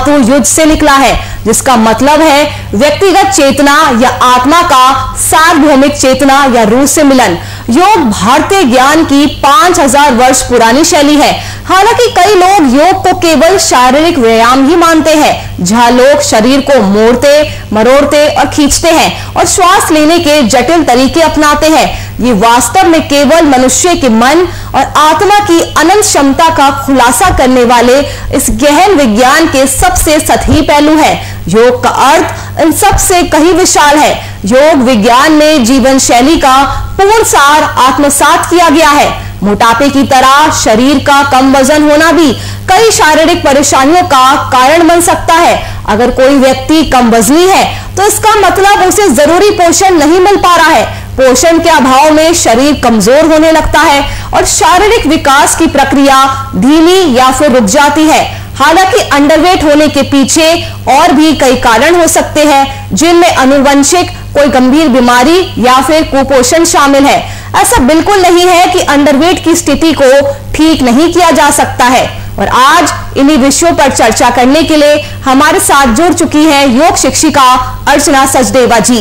धातु युद्ध से निकला है, जिसका मतलब है व्यक्तिगत चेतना या आत्मा का सार्वभौमिक चेतना या रूह से मिलन। योग भारतीय ज्ञान की 5000 वर्ष पुरानी शैली है। हालांकि कई लोग योग को केवल शारीरिक व्यायाम ही मानते हैं, जहां लोग शरीर को मोड़ते, मरोड़ते और खींचते हैं और श्वास लेने के जटिल तरीके अपनाते हैं। ये वास्तव में केवल मनुष्य के मन और आत्मा की अनंत क्षमता का खुलासा करने वाले इस गहन विज्ञान के सबसे सतही पहलू है। योग का अर्थ इन सबसे कहीं विशाल है। योग विज्ञान में जीवन शैली का पूर्ण सार आत्मसात किया गया है। मोटापे की तरह शरीर का कम वजन होना भी कई शारीरिक परेशानियों का कारण बन सकता है। अगर कोई व्यक्ति कम वजनी है तो इसका मतलब उसे जरूरी पोषण नहीं मिल पा रहा है। पोषण के अभाव में शरीर कमजोर होने लगता है और शारीरिक विकास की प्रक्रिया धीमी या फिर रुक जाती है। हालांकि अंडरवेट होने के पीछे और भी कई कारण हो सकते हैं, जिनमें आनुवंशिक कोई गंभीर बीमारी या फिर कुपोषण शामिल है। ऐसा बिल्कुल नहीं है कि अंडरवेट की स्थिति को ठीक नहीं किया जा सकता है। और आज इन्हीं विषयों पर चर्चा करने के लिए हमारे साथ जुड़ चुकी हैं योग शिक्षिका अर्चना सचदेवा जी।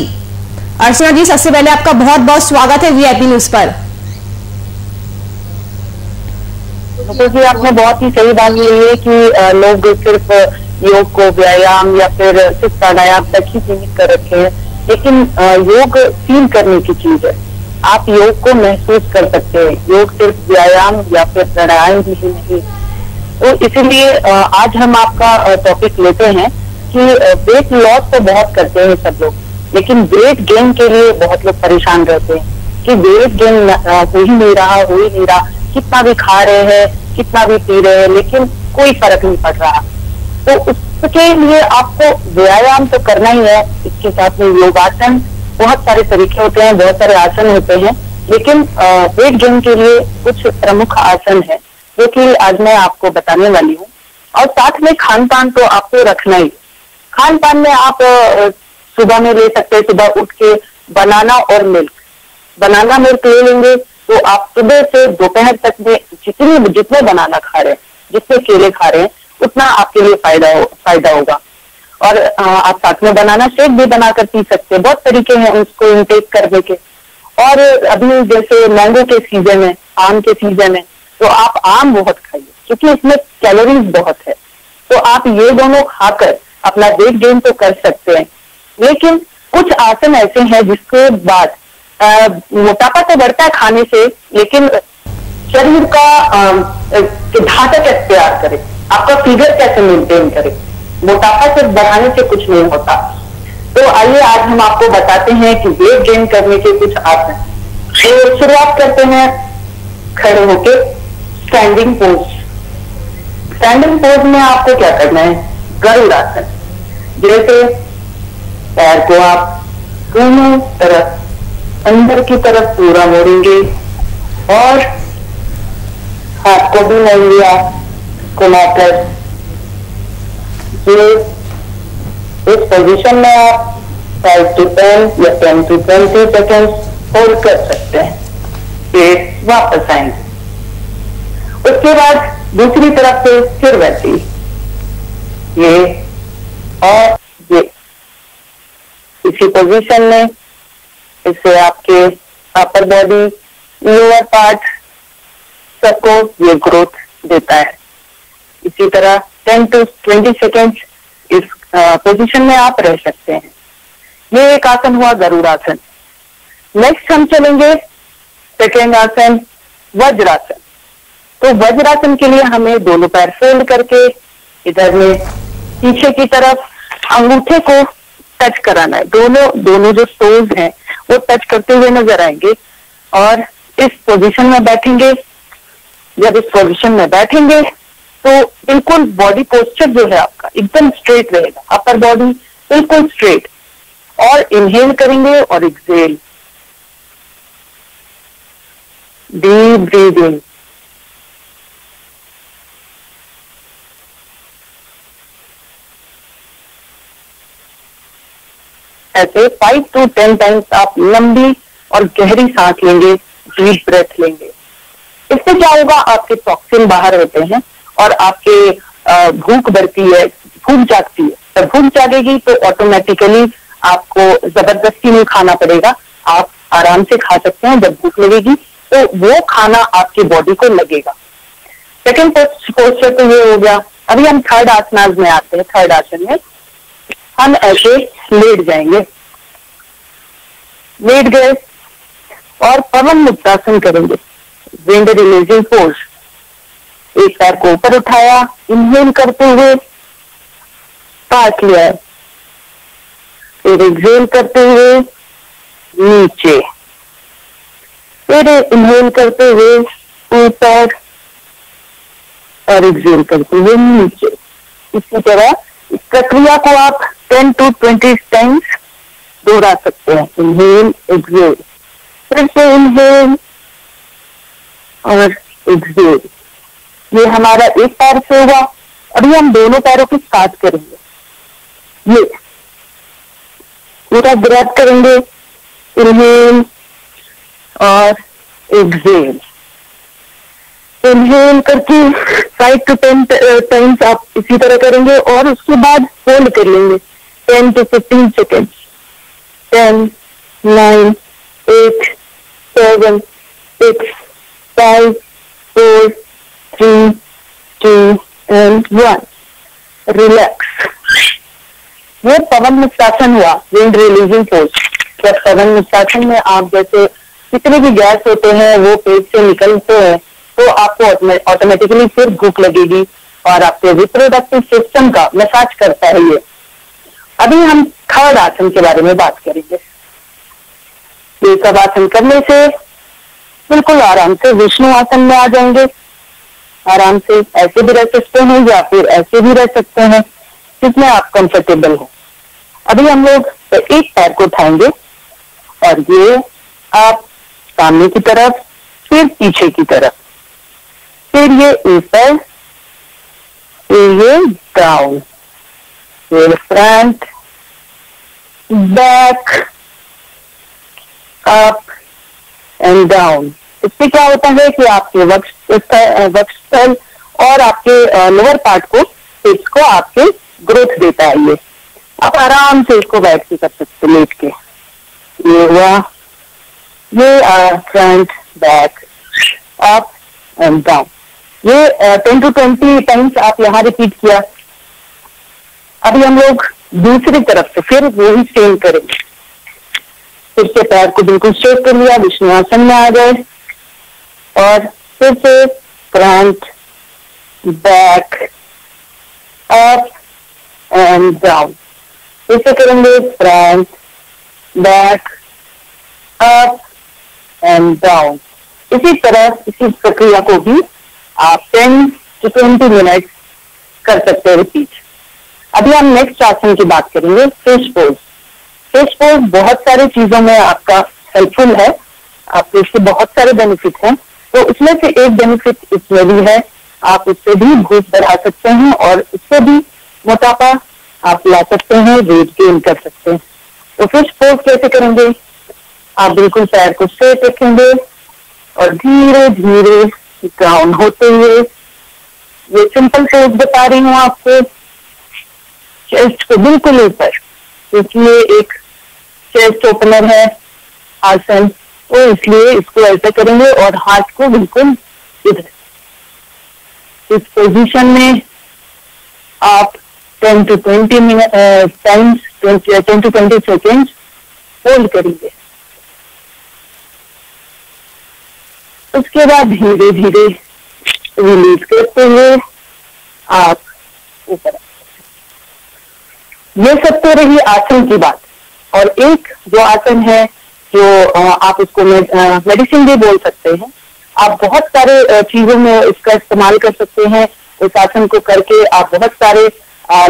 अर्चना जी, सबसे पहले आपका बहुत बहुत स्वागत है वीआईपी न्यूज पर। तो जी, आपने बहुत ही सही बात कही है कि लोग सिर्फ योग को व्यायाम या फिर सिर्फ प्राणायाम तक ही सीमित कर रखे हैं, लेकिन योग फील करने की चीज है। आप योग को महसूस कर सकते हैं। योग सिर्फ व्यायाम या फिर प्राणायाम ही नहीं। तो इसीलिए आज हम आपका टॉपिक लेते हैं कि वेट लॉस तो बहुत करते हैं सब लोग, लेकिन वेट गेन के लिए बहुत लोग परेशान रहते हैं कि वेट गेन हो ही नहीं रहा, कितना भी खा रहे हैं, कितना भी पी रहे हैं, लेकिन कोई फर्क नहीं पड़ रहा। तो उसके लिए आपको व्यायाम तो करना ही है। इसके साथ में योगासन, बहुत सारे तरीके होते हैं, बहुत सारे आसन होते हैं, लेकिन वेट गेन के लिए कुछ प्रमुख आसन है जो कि आज मैं आपको बताने वाली हूँ। और साथ में खान पान तो आपको रखना ही। खान पान में आप सुबह में ले सकते हैं, सुबह उठ के बनाना और मिल्क ले लेंगे तो आप सुबह से दोपहर तक में जितने बनाना खा रहे हैं, जितने केले खा रहे हैं, उतना आपके लिए फायदा होगा। और आप साथ में बनाना शेक भी बनाकर पी सकते हैं। बहुत तरीके हैं उसको इनटेक करने के। और अभी जैसे मैंगो के सीजन है, आम के सीजन है, तो आप आम बहुत खाइए क्योंकि इसमें कैलोरीज बहुत है। तो आप ये दोनों खाकर अपना वेट गेन तो कर सकते हैं, लेकिन कुछ आसन ऐसे हैं जिसके बाद मोटापा तो बढ़ता है खाने से, लेकिन शरीर का ढांचा कैसे तैयार करे, आपका फिगर कैसे मेंटेन करे। मोटापा सिर्फ बढ़ाने से कुछ नहीं होता। तो आइए आज हम आपको बताते हैं कि वेट गेन करने के कुछ आसन। तो शुरुआत करते हैं खड़े होके स्टैंडिंग पोज। स्टैंडिंग पोज में आपको क्या करना है, गरुड़ आसन। जैसे पैर को आप दोनों तरफ अंदर की तरफ पूरा मोड़ेंगे और हाथ को भी मोड़ लिया घुमाकर। इस पोजीशन में आप 5 to 10 या 10 to 20 सेकेंड होल्ड कर सकते हैं, फिर वापस आएंगे। उसके बाद दूसरी तरफ से फिर वैसे ये और ये इसी पोजीशन में, इससे आपके अपर बॉडी, लोअर पार्ट सबको ये ग्रोथ देता है। इसी तरह 10 to 20 सेकेंड इस पोजीशन में आप रह सकते हैं। ये एक आसन हुआ गरुड़ासन। नेक्स्ट हम चलेंगे सेकेंड आसन वज्रासन। तो वज्रासन के लिए हमें दोनों पैर फोल्ड करके इधर में पीछे की तरफ अंगूठे को टच कराना है। दोनों जो टोज हैं वो टच करते हुए नजर आएंगे और इस पोजीशन में बैठेंगे। जब इस पोजीशन में बैठेंगे तो बिल्कुल बॉडी पोस्चर जो है आपका एकदम स्ट्रेट रहेगा, अपर बॉडी बिल्कुल स्ट्रेट। और इनहेल करेंगे और एक्सहेल, डीप ब्रीदिंग। ऐसे 5 to 10 टाइम्स आप लंबी और गहरी सांस लेंगे, डीप ब्रेथ लेंगे। इससे क्या होगा, आपके टॉक्सिन बाहर होते हैं और आपके भूख बढ़ती है, भूख जागती है, जब भूख जागेगी तो ऑटोमेटिकली आपको जबरदस्ती नहीं खाना पड़ेगा, आप आराम से खा सकते हैं। जब भूख लगेगी तो वो खाना आपकी बॉडी को लगेगा। सेकेंड पोस्चर तो ये हो गया। अभी हम थर्ड आसनाज में आते हैं। थर्ड आसन में हम ऐसे लेट जाएंगे, लेट गए और पवन मुक्तासन करेंगे, विंड रिलीजिंग पोज। एक पैर को ऊपर उठाया, इनहेल करते हुए पास लिया, फिर एक्सेल करते हुए नीचे, फिर इनहेल करते हुए ऊपर और एक्सेल करते हुए नीचे। इसी तरह इस प्रक्रिया को आप 10 to 20 टाइम्स दोहरा सकते हैं। इनहेल एक्सेल, फिर से इनहेल और एक्सेल। ये हमारा एक पैर से हुआ। अभी हम दोनों पैरों के साथ करेंगे, ये पूरा ग्रैब करेंगे, इनहेल और एक्सेल। इनहेल करके 5 to 10 टाइम्स आप इसी तरह करेंगे और उसके बाद होल्ड कर लेंगे 10 to 15 सेकेंड्स। 10, 9, 8, 7, 6, 5, 4, 3, 2 and 1। रिलैक्स। ये पवन मुक्तासन हुआ, विंड रिलीजिंग पोज। जब पवन मुक्तासन में आप जैसे जितने भी गैस होते हैं वो पेट से निकलते हैं तो आपको ऑटोमेटिकली फिर भूख लगेगी और आपके रिप्रोडक्टिव सिस्टम का मसाज करता है ये। अभी हम थर्ड आसन के बारे में बात करेंगे। ये सब आसन करने से बिल्कुल आराम से विष्णु आसन में आ जाएंगे। आराम से ऐसे भी रह सकते हैं या फिर ऐसे भी रह सकते हैं, जिसमें आप कंफर्टेबल हो। अभी हम लोग एक पैर को उठाएंगे और ये आप सामने की तरफ, फिर पीछे की तरफ, फिर ये ऊपर, फिर ये डाउन, फिर front, back, up and down. इससे क्या होता है कि आपके वक्षस्थल और आपके लोअर पार्ट को, हिप्स को आपके ग्रोथ देता है। ये आप आराम से इसको बैठ के कर सकते हैं, लेट के। ये हुआ, ये front, back, up and down. ये 10 to 20 टाइम्स आप यहाँ रिपीट किया। अभी हम लोग दूसरी तरफ से फिर वही सेम करेंगे। फिर से पैर को बिल्कुल स्ट्रेट कर लिया, विष्णु आसन में आ गए और फिर से front, back, up and down. फिर से करेंगे front, back, up and down. इसी तरह इसी प्रक्रिया को भी आप 10 to 20 मिनट कर सकते हैं रिपीट। अभी हम नेक्स्ट आसन की बात करेंगे, फिश पोज। फिश पोज बहुत सारी चीजों में आपका हेल्पफुल है, आपको इससे बहुत सारे बेनिफिट हैं। तो उसमें से एक बेनिफिट इसमें भी है, आप उससे भी भूख बढ़ा सकते हैं और उससे भी मोटापा आप ला सकते हैं, वेट गेन कर सकते हैं। तो फिश पोज कैसे करेंगे? आप बिल्कुल पैर को स्ट्रेट रखेंगे और धीरे धीरे डाउन होते हुए, ये सिंपल पोज बता रही हूँ आपको, चेस्ट को बिल्कुल ऊपर, क्योंकि ये एक चेस्ट ओपनर है आसन, तो इसलिए इसको ऐसा करेंगे और हाथ को बिल्कुल इधर। इस पोजीशन में आप 10 to 20 minute times 10 to 20 seconds hold करेंगे। उसके बाद धीरे धीरे रिलीज करते हुए आप ऊपर। ये सब तो रही आसन की बात। और एक जो आसन है जो आप उसको मेडिसिन भी बोल सकते हैं, आप बहुत सारे चीजों में इसका इस्तेमाल कर सकते हैं। इस आसन को करके आप बहुत सारे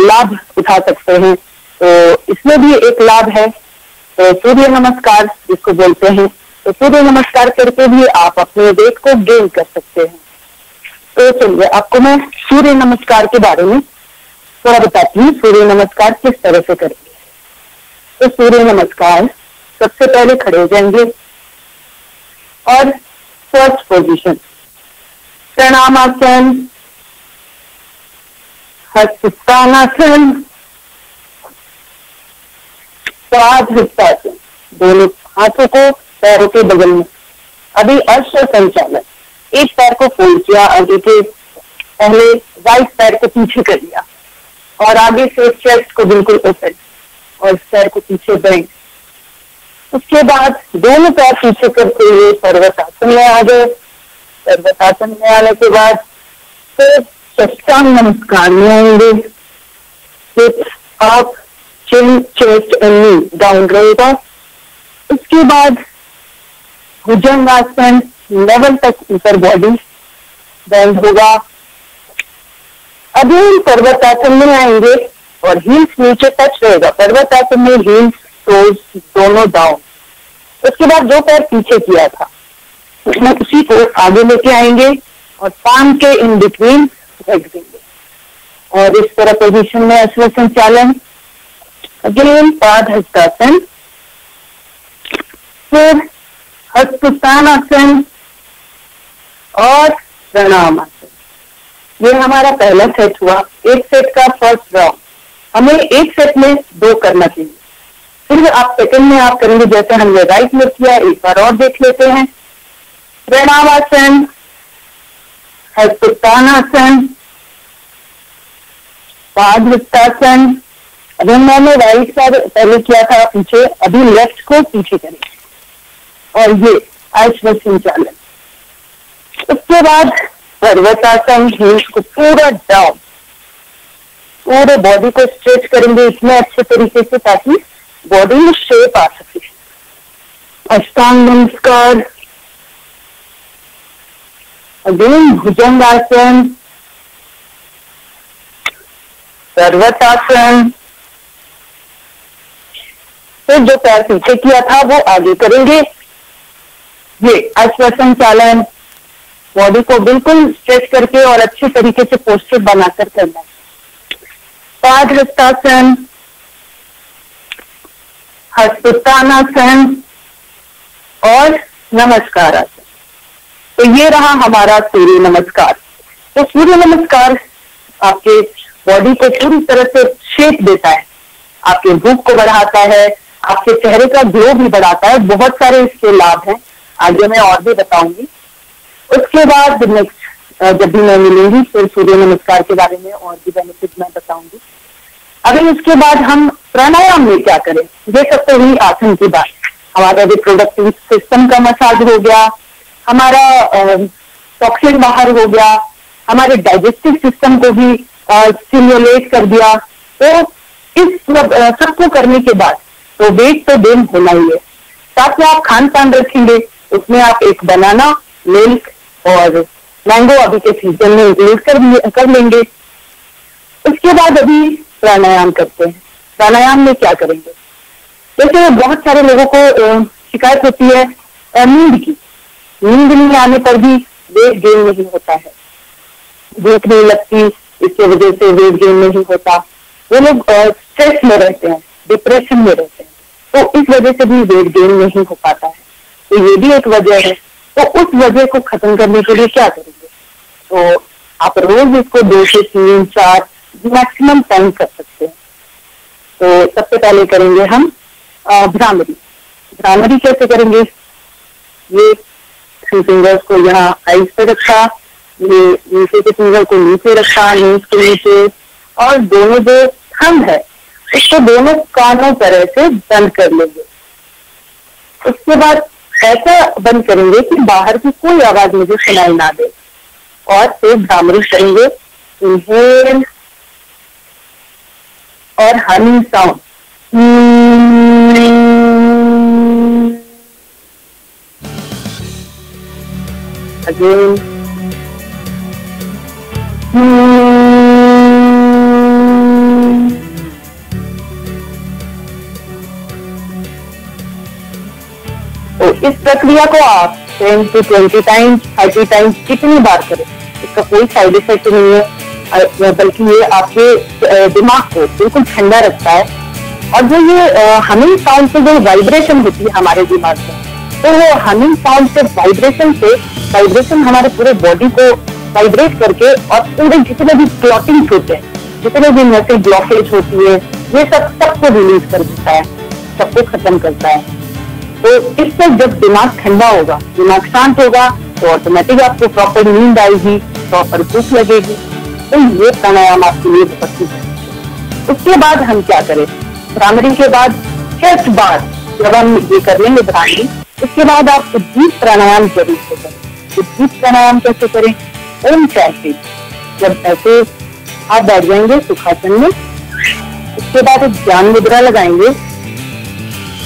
लाभ उठा सकते हैं। तो इसमें भी एक लाभ है, तो सूर्य नमस्कार जिसको बोलते हैं, तो सूर्य नमस्कार करके भी आप अपने वेट को गेन कर सकते हैं। तो चलिए आपको मैं सूर्य नमस्कार के बारे में थोड़ा बताती हूँ, सूर्य नमस्कार किस तरह से करेंगे। तो सूर्य नमस्कार, सबसे पहले खड़े हो जाएंगे और फर्स्ट पोजीशन प्रणाम आसन, हस्तानासन, पादहस्तासन, दोनों हाथों को पैरों के बगल में। अभी अर्श संचालन, एक पैर को फोल्ड किया, आगे के पहले राइट पैर को पीछे कर लिया और आगे से चेस्ट को बिल्कुल ओपन और इस पैर को पीछे बेंड। उसके बाद दोनों पैर पीछे करते हुए पर्वतासन में आ गए। पर्वतासन में आने के बाद फिर साष्टांग नमस्कार में आएंगे। आप चिन, चेस्ट एंड नी डाउन रहेगा। उसके बाद भुजंगासन, लेवल तक ऊपर बॉडी बेंड होगा। अभी हम पर्वतासन में आएंगे और हील्स नीचे टच रहेगा। पर्वतासन में हील्स टोज दोनों डाउन। उसके बाद जो पैर पीछे किया था उसमें उसी को आगे लेके आएंगे और पाम के इन बिटवीन रख देंगे और इस तरह पोजीशन में अश्व संचालन। अगेन पादहस्तासन, फिर हस्तस्थानासन और प्रणामासन। ये हमारा पहला सेट हुआ। एक सेट का फर्स्ट राउंड हमें एक सेट में 2 करना चाहिए। फिर आप सेकंड में आप करेंगे जैसे हमने राइट में किया। एक बार और देख लेते हैं। प्रणामासन, हस्तस्थानासन, पादहस्तासन। अभी मैंने राइट साइड पहले किया था पीछे, अभी लेफ्ट को पीछे करेंगे और ये अश्व संचालन। उसके बाद पर्वतासन, हील्स को पूरा डाउन, पूरे बॉडी को स्ट्रेच करेंगे इतने अच्छे तरीके से ताकि बॉडी में शेप आ सके। अष्टांग नमस्कार, अगेन भुजंगासन, पर्वतासन। फिर जो पैर पीछे किया था वो आगे करेंगे। ये अश्व संचालन, बॉडी को बिल्कुल स्ट्रेच करके और अच्छे तरीके से पोस्चर बनाकर करना है। पादहस्तासन, हस्तस्थानासन और नमस्कार आसन। तो ये रहा हमारा सूर्य नमस्कार। तो सूर्य नमस्कार आपके बॉडी को पूरी तरह से शेप देता है, आपके भूख को बढ़ाता है, आपके चेहरे का ग्लो भी बढ़ाता है। बहुत सारे इसके लाभ हैं, आगे मैं और भी बताऊंगी। उसके बाद नेक्स्ट जब भी मैं मिलूंगी फिर सूर्य नमस्कार के बारे में और भी बेनिफिट मैं बताऊंगी। अभी इसके बाद हम प्राणायाम में क्या करें, ये सब तो हुई आसन की बात। हमारा रिप्रोडक्टिव सिस्टम का मसाज हो गया, हमारा टॉक्सिन बाहर हो गया, हमारे डाइजेस्टिव सिस्टम को भी स्टिमुलेट कर दिया। तो इस सबको करने के बाद तो वेट तो गेन होना ही है। साथ में आप खान पान रखेंगे, उसमें आप एक बनाना, मिल्क और मैंगो अभी के सीजन में इंक्लूड कर लेंगे। उसके बाद अभी प्राणायाम करते हैं। प्राणायाम में क्या करेंगे, जैसे बहुत सारे लोगों को शिकायत होती है नींद की। नींद नहीं आने पर भी वेट गेन नहीं होता है, भूख नहीं लगती, इसकी वजह से वेट गेन नहीं होता। वो लोग स्ट्रेस में रहते हैं, डिप्रेशन में रहते हैं, तो इस वजह से भी वेट गेन नहीं हो पाता है। तो ये भी एक वजह है। तो उस वजह को खत्म करने के लिए क्या करेंगे, तो आप रोज इसको 2 से 3, 4 मैक्सिमम टाइम कर सकते हैं। तो सबसे पहले करेंगे हम भ्रामरी। भ्रामरी कैसे करेंगे, ये 3 फिंगर्स को यहाँ आइज पे रखा, ये नीचे के फिंगर को नीचे रखा, नीज के नीचे, और दोनों जो थंब है उसको दोनों कानों तरह से बंद कर लेंगे। उसके बाद ऐसा बंद करेंगे कि बाहर की कोई आवाज मुझे सुनाई ना दे, और फिर भ्रामरी करेंगे। इनहेल और हमिंग साउंड, अगेन तो इस प्रक्रिया को आप 10 से 20 टाइम्स, 30 टाइम्स कितनी बार करें, इसका कोई साइड इफेक्ट नहीं है, बल्कि ये आपके दिमाग को बिल्कुल ठंडा रखता है। और जो ये हमिंग साउंड से जो वाइब्रेशन होती है हमारे दिमाग में, तो वो हमिंग साउंड से वाइब्रेशन हमारे पूरे बॉडी को वाइब्रेट करके और पूरे जितने भी क्लॉटिंग्स होते हैं जितने भी नसें ब्लॉकेज होती है, ये सबको रिलीज कर देता है, सबको खत्म करता है। तो इससे जब दिमाग ठंडा होगा, दिमाग शांत होगा, तो ऑटोमेटिक आपको प्रॉपर नींद आएगी, प्रॉपर भूख लगेगी। तो ये प्राणायाम आपके लिए बहुत ही है। उसके बाद हम क्या करें? भ्रामरी के बाद जस्ट बाद जब हम ये कर लेंगे भ्रामरी, उसके बाद आप उद्दीप प्राणायाम जरूर से करें। उद्दीप प्राणायाम कैसे करें? ओम चाहे जब ऐसे आप बैठ जाएंगे सुखासन में, उसके बाद एक ध्यान मुद्रा लगाएंगे,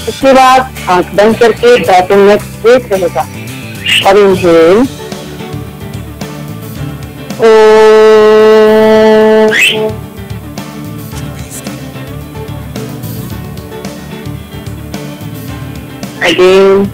उसके बाद आंख बंद करके बैक एंड नेक स्ट्रेट रहेगा और इनहेल अगेन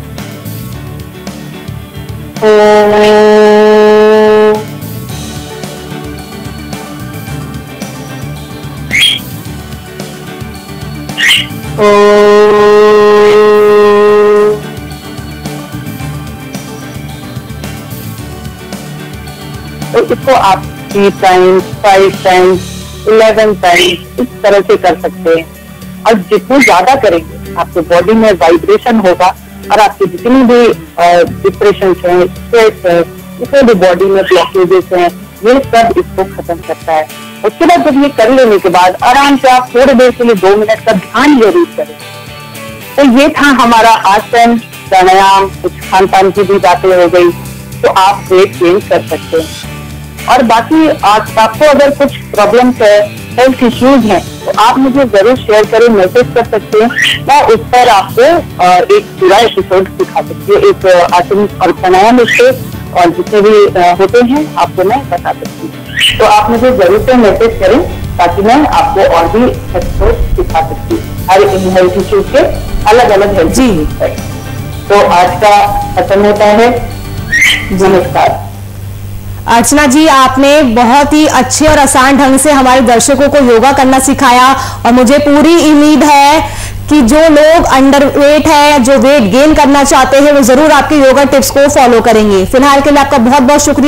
तो इसको आप 3 टाइम्स, 5 टाइम्स, 11 टाइम्स इस तरह से कर सकते हैं। और जितने ज्यादा करेंगे आपके बॉडी में वाइब्रेशन होगा और आपके जितनी भी डिप्रेशन है, स्ट्रेस है, जितने भी बॉडी में ब्लॉकेजेस हैं, ये सब इसको खत्म करता है। उसके बाद जब ये कर लेने के बाद आराम से आप थोड़ी देर के लिए 2 मिनट का ध्यान जरूर करें। तो ये था हमारा आसन, प्राणायाम, कुछ खान पान की भी बातें हो गई, तो आप वेट गेन कर सकते हैं। और बाकी आपको अगर कुछ प्रॉब्लम्स है, हेल्थ इश्यूज हैं, तो आप मुझे जरूर शेयर करें, मैसेज कर सकते हैं। मैं उस पर आपको एक पूरा एपिसोड सिखा सकती हूँ, एक आसन और प्राणायाम उसके और जितने भी होते हैं आपको मैं बता सकती हूँ। तो आप मुझे जरूर से मैसेज करें ताकि मैं आपको और भी एपिसोड सिखा सकती हूँ, हर हेल्थ इश्यूज के अलग अलग हेल्थ इश्यूज है। तो आज का खत्म होता है। नमस्कार। अर्चना जी, आपने बहुत ही अच्छे और आसान ढंग से हमारे दर्शकों को योगा करना सिखाया और मुझे पूरी उम्मीद है कि जो लोग अंडरवेट है, जो वेट गेन करना चाहते हैं, वो जरूर आपके योगा टिप्स को फॉलो करेंगे। फिलहाल के लिए आपका बहुत बहुत शुक्रिया।